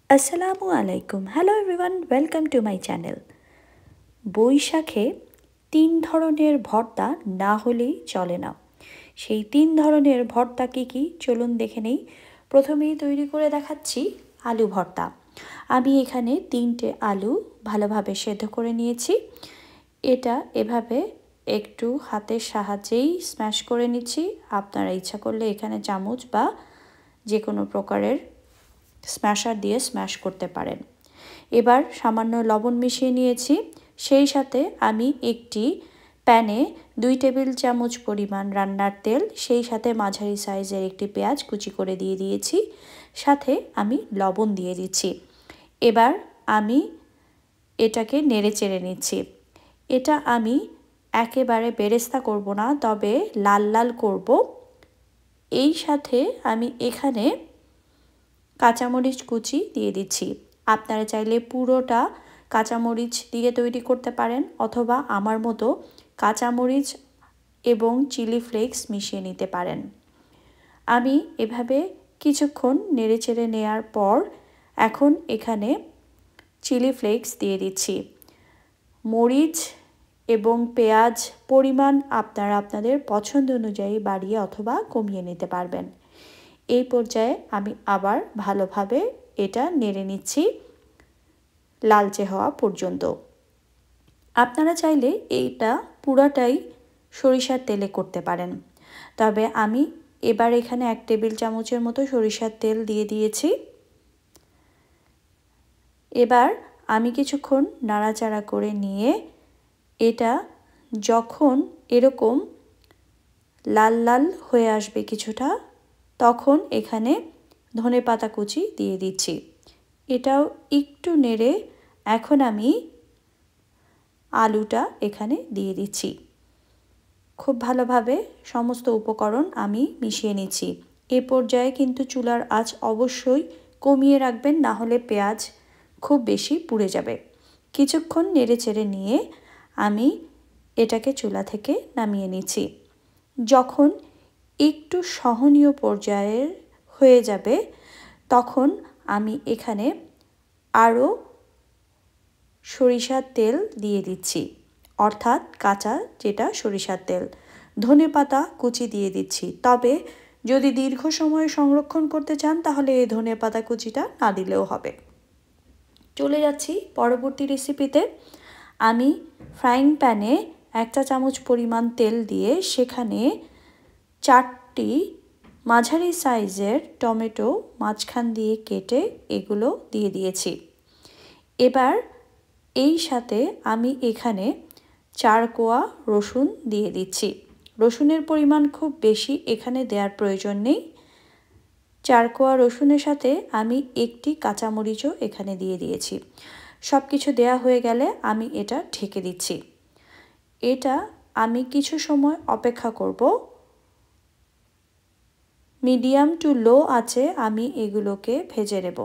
আসসালামু আলাইকুম। Hello everyone, welcome to my channel. বৈশাখে ৩ ধরনের ভর্তা না হলেই চলে না। সেই ৩ ধরনের ভর্তা কী কী চলুন দেখে নেই। প্রথমেই তৈরি করে দেখাচ্ছি আলু ভর্তা। আমি এখানে ৩টে আলু ভালোভাবে সেদ্ধ করে নিয়েছি। এটা এভাবে একটু হাতের সাহায্যেই স্ম্যাশ করে নিচ্ছি। আপনারা ইচ্ছা করলে এখানে চামচ বা যে কোনো প্রকারের স্ম্যাশার দিয়ে স্ম্যাশ করতে পারেন। এবার সামান্য লবণ মিশিয়ে নিয়েছি। সেই সাথে আমি একটি প্যানে 2 টেবিল চামচ পরিমাণ রান্নার তেল, সেই সাথে মাঝারি সাইজের একটি পেঁয়াজ কুচি করে দিয়ে দিয়েছি। সাথে আমি লবণ দিয়ে দিচ্ছি। এবার আমি এটাকে নেড়ে চেড়ে নিচ্ছি। এটা আমি একেবারে বেরেস্তা করব না, তবে লাল লাল করব। এই সাথে আমি এখানে কাঁচামরিচ কুচি দিয়ে দিচ্ছি। আপনারা চাইলে পুরোটা কাঁচামরিচ দিয়ে তৈরি করতে পারেন, অথবা আমার মতো কাঁচামরিচ এবং চিলি ফ্লেক্স মিশিয়ে নিতে পারেন। আমি এভাবে কিছুক্ষণ নেড়েচেড়ে নেওয়ার পর এখন এখানে চিলি ফ্লেক্স দিয়ে দিচ্ছি। মরিচ এবং পেঁয়াজ পরিমাণ আপনারা আপনাদের পছন্দ অনুযায়ী বাড়িয়ে অথবা কমিয়ে নিতে পারবেন। এই পর্যায়ে আমি আবার ভালোভাবে এটা নেড়ে নিচ্ছি লালচে হওয়া পর্যন্ত। আপনারা চাইলে এইটা পুরাটাই সরিষার তেলে করতে পারেন, তবে আমি এবার এখানে 1 টেবিল চামচের মতো সরিষার তেল দিয়ে দিয়েছি। এবার আমি কিছুক্ষণ নাড়াচাড়া করে নিয়ে এটা যখন এরকম লাল লাল হয়ে আসবে কিছুটা, তখন এখানে ধনেপাতা কুচি দিয়ে দিচ্ছি। এটাও একটু নেড়ে এখন আমি আলুটা এখানে দিয়ে দিচ্ছি। খুব ভালোভাবে সমস্ত উপকরণ আমি মিশিয়ে নিচ্ছি। এ পর্যায়ে কিন্তু চুলার আঁচ অবশ্যই কমিয়ে রাখবেন, না হলে পেঁয়াজ খুব বেশি পুড়ে যাবে। কিছুক্ষণ নেড়ে চেড়ে নিয়ে আমি এটাকে চুলা থেকে নামিয়ে নিচ্ছি। যখন একটু সহনীয় পর্যায়ের হয়ে যাবে, তখন আমি এখানে আরও সরিষার তেল দিয়ে দিচ্ছি, অর্থাৎ কাঁচা যেটা সরিষার তেল। ধনেপাতা কুচি দিয়ে দিচ্ছি, তবে যদি দীর্ঘ সময় সংরক্ষণ করতে চান তাহলে এই ধনেপাতা কুচিটা না দিলেও হবে। চলে যাচ্ছি পরবর্তী রেসিপিতে। আমি ফ্রাইং প্যানে 1 চা চামচ পরিমাণ তেল দিয়ে সেখানে 4টি মাঝারি সাইজের টমেটো মাঝখান দিয়ে কেটে এগুলো দিয়ে দিয়েছি। এবার এই সাথে আমি এখানে 4 কোয়া রসুন দিয়ে দিচ্ছি। রসুনের পরিমাণ খুব বেশি এখানে দেওয়ার প্রয়োজন নেই। 4 কোয়া রসুনের সাথে আমি একটি কাঁচামরিচও এখানে দিয়ে দিয়েছি। সব কিছু দেওয়া হয়ে গেলে আমি এটা ঢেকে দিচ্ছি। এটা আমি কিছু সময় অপেক্ষা করব। মিডিয়াম টু লো আঁচে আমি এগুলোকে ভেজে নেব।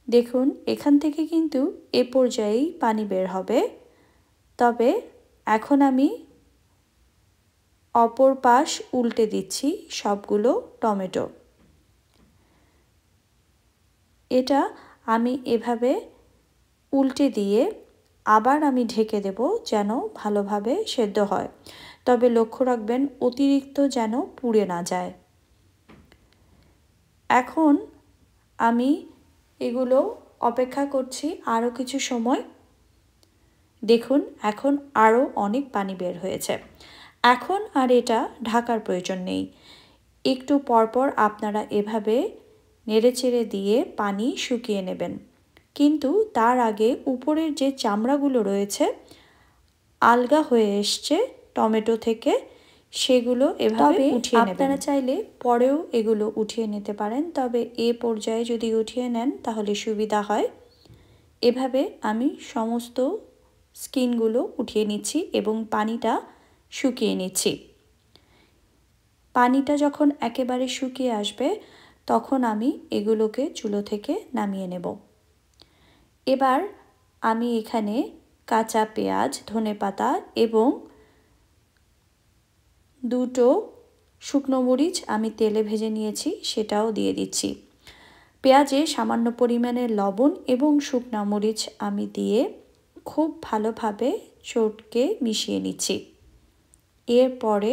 দেখুন এখান থেকে কিন্তু এ পর্যায়েই পানি বের হবে। তবে এখন আমি অপর পাশ উল্টে দিচ্ছি সবগুলো টমেটো। এটা আমি এভাবে উল্টে দিয়ে আবার আমি ঢেকে দেব যেন ভালোভাবে সেদ্ধ হয়, তবে লক্ষ্য রাখবেন অতিরিক্ত যেন পুড়ে না যায়। এখন আমি এগুলো অপেক্ষা করছি আরও কিছু সময়। দেখুন এখন আরও অনেক পানি বের হয়েছে। এখন আর এটা ঢাকার প্রয়োজন নেই। একটু পরপর আপনারা এভাবে নেড়েচেড়ে দিয়ে পানি শুকিয়ে নেবেন, কিন্তু তার আগে উপরের যে চামড়াগুলো রয়েছে আলগা হয়ে এসছে টমেটো থেকে, সেগুলো এভাবে উঠিয়ে নেবেন। আপনারা চাইলে পরেও এগুলো উঠিয়ে নিতে পারেন, তবে এ পর্যায়ে যদি উঠিয়ে নেন তাহলে সুবিধা হয়। এভাবে আমি সমস্ত স্কিনগুলো উঠিয়ে নিচ্ছি এবং পানিটা শুকিয়ে নিচ্ছি। পানিটা যখন একেবারে শুকিয়ে আসবে তখন আমি এগুলোকে চুলো থেকে নামিয়ে নেব। এবার আমি এখানে কাঁচা পেঁয়াজ, ধনেপাতা এবং 2টো শুকনো মরিচ আমি তেলে ভেজে নিয়েছি, সেটাও দিয়ে দিচ্ছি। পেঁয়াজে সামান্য পরিমাণে লবণ এবং শুকনা মরিচ আমি দিয়ে খুব ভালোভাবে চটকে মিশিয়ে নিচ্ছি। এরপরে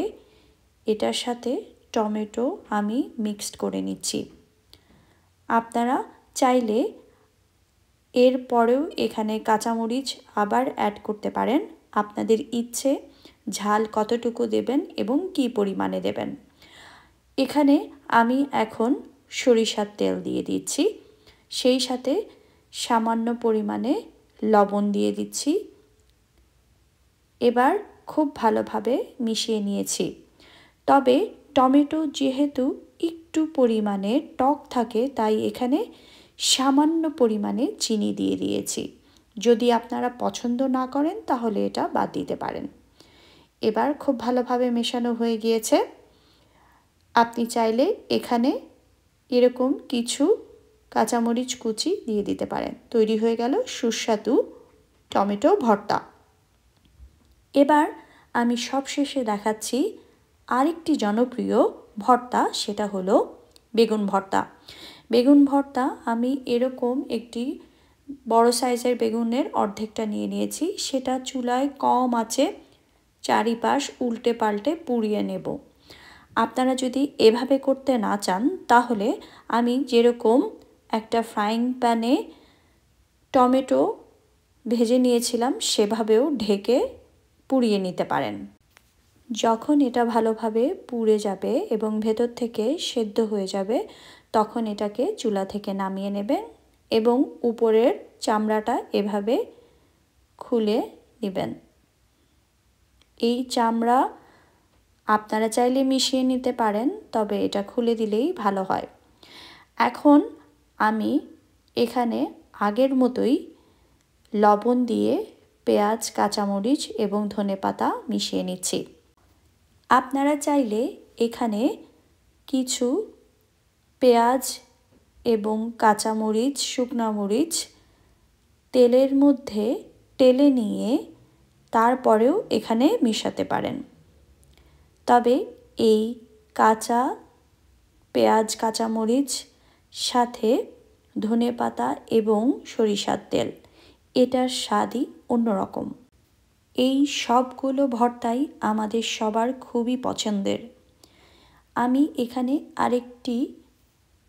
এটার সাথে টমেটো আমি মিক্সড করে নিচ্ছি। আপনারা চাইলে এরপরেও এখানে কাঁচামরিচ আবার অ্যাড করতে পারেন, আপনাদের ইচ্ছে ঝাল কতটুকু দেবেন এবং কী পরিমাণে দেবেন। এখানে আমি এখন সরিষার তেল দিয়ে দিচ্ছি, সেই সাথে সামান্য পরিমাণে লবণ দিয়ে দিচ্ছি। এবার খুব ভালোভাবে মিশিয়ে নিয়েছি। তবে টমেটো যেহেতু একটু পরিমাণে টক থাকে, তাই এখানে সামান্য পরিমাণে চিনি দিয়ে দিয়েছি। যদি আপনারা পছন্দ না করেন তাহলে এটা বাদ দিতে পারেন। এবার খুব ভালোভাবে মেশানো হয়ে গিয়েছে। আপনি চাইলে এখানে এরকম কিছু কাঁচামরিচ কুচি দিয়ে দিতে পারেন। তৈরি হয়ে গেল সুস্বাদু টমেটো ভর্তা। এবার আমি সবশেষে দেখাচ্ছি আরেকটি জনপ্রিয় ভর্তা, সেটা হলো বেগুন ভর্তা। বেগুন ভর্তা আমি এরকম একটি বড় সাইজের বেগুনের অর্ধেকটা নিয়ে নিয়েছি, সেটা চুলায় কম আঁচে চারিপাশ উল্টে পাল্টে পুড়িয়ে নেব। আপনারা যদি এভাবে করতে না চান তাহলে আমি যেরকম একটা ফ্রাইং প্যানে টমেটো ভেজে নিয়েছিলাম সেভাবেও ঢেকে পুড়িয়ে নিতে পারেন। যখন এটা ভালোভাবে পুড়ে যাবে এবং ভেতর থেকে সেদ্ধ হয়ে যাবে তখন এটাকে চুলা থেকে নামিয়ে নেবেন এবং উপরের চামড়াটা এভাবে খুলে নেবেন। এই চামড়া আপনারা চাইলে মিশিয়ে নিতে পারেন, তবে এটা খুলে দিলেই ভালো হয়। এখন আমি এখানে আগের মতোই লবণ দিয়ে পেঁয়াজ, কাঁচামরিচ এবং ধনেপাতা মিশিয়ে নিচ্ছি। আপনারা চাইলে এখানে কিছু পেঁয়াজ এবং কাঁচামরিচ, শুকনা মরিচ তেলের মধ্যে টেলে নিয়ে তারপরেও এখানে মেশাতে পারেন। তবে এই কাঁচা পেঁয়াজ, কাঁচামরিচ সাথে ধনেপাতা এবং সরিষার তেল, এটার স্বাদই অন্যরকম। এই সবগুলো ভর্তাই আমাদের সবার খুবই পছন্দের। আমি এখানে আরেকটি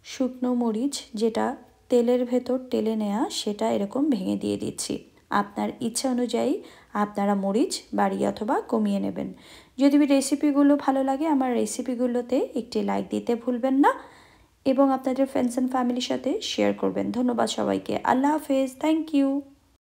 শুকনো মরিচ, যেটা তেলের ভেতর টেলে নেওয়া, সেটা এরকম ভেঙে দিয়ে দিচ্ছি। আপনার ইচ্ছা অনুযায়ী আপনারা মরিচ বাড়িয়ে অথবা কমিয়ে নেবেন। যদি রেসিপিগুলো ভালো লাগে আমার রেসিপিগুলোতে একটি লাইক দিতে ভুলবেন না এবং আপনাদের ফ্রেন্ডস অ্যান্ড ফ্যামিলির সাথে শেয়ার করবেন। ধন্যবাদ সবাইকে। আল্লাহ হাফেজ। Thank you.